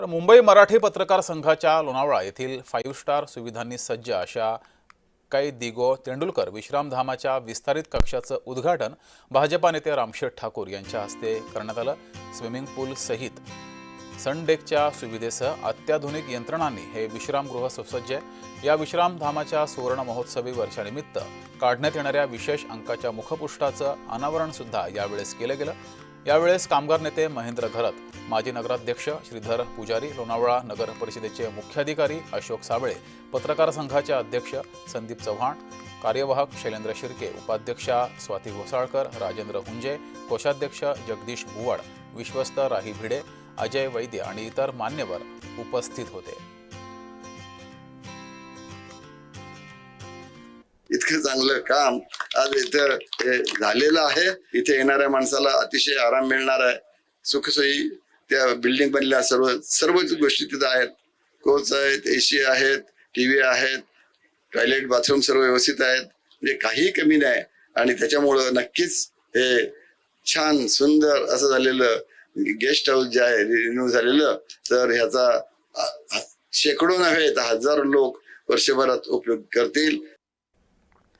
तर मुंबई मराठी पत्रकार संघाच्या लोणावळा येथील 5 स्टार सुविधांनी सज्ज अशा कै दिगो तेंडुलकर विश्रामधामाच्या विस्तारित कक्षाचं उद्घाटन भाजपा नेते रामशेठ ठाकूर यांच्या हस्ते करण्यात आलं। स्विमिंग पूल सहित सनडेकच्या सुविधेसह अत्याधुनिक यंत्रणांनी हे विश्रामगृह सुसज्ज आहे। या विश्रामधामाच्या सुवर्ण महोत्सवी वर्षानिमित्त काढण्यात येणाऱ्या विशेष अंकाच्या मुखपृष्ठाचं अनावरण सुद्धा यावेळेस केलं गेलं। यावेळेस कामगार नेते महेंद्र घरत, माजी नगराध्यक्ष श्रीधर पुजारी, लोणावळा नगर परिषदेचे मुख्याधिकारी अशोक साबळे, पत्रकार संघाचे अध्यक्ष संदीप चव्हाण, कार्यवाहक शैलेंद्र शिर्के, उपाध्यक्षा स्वाती घोसाळकर, राजेंद्र हुंजे, कोषाध्यक्ष जगदीश बुवाड, विश्वस्त राही भिडे, अजय वैद्य आणि इतर मान्यवर उपस्थित होते। इतकं चांगलं काम आज इथं झालेलं आहे। इथे येणाऱ्या माणसाला अतिशय आराम मिळणार आहे। सुखसोयी त्या बिल्डिंग बनल्या, सर्व गोष्टी तिथं आहेत। कोच आहेत, एसी आहेत, टीव्ही आहेत, टॉयलेट बाथरूम सर्व व्यवस्थित आहेत, म्हणजे काही कमी नाही। आणि त्याच्यामुळं नक्कीच हे छान सुंदर असं झालेलं गेस्ट हाऊस जे आहे रिन्यू झालेलं, तर ह्याचा शेकडो नव्हे तर हजारो लोक वर्षभरात उपयोग करतील।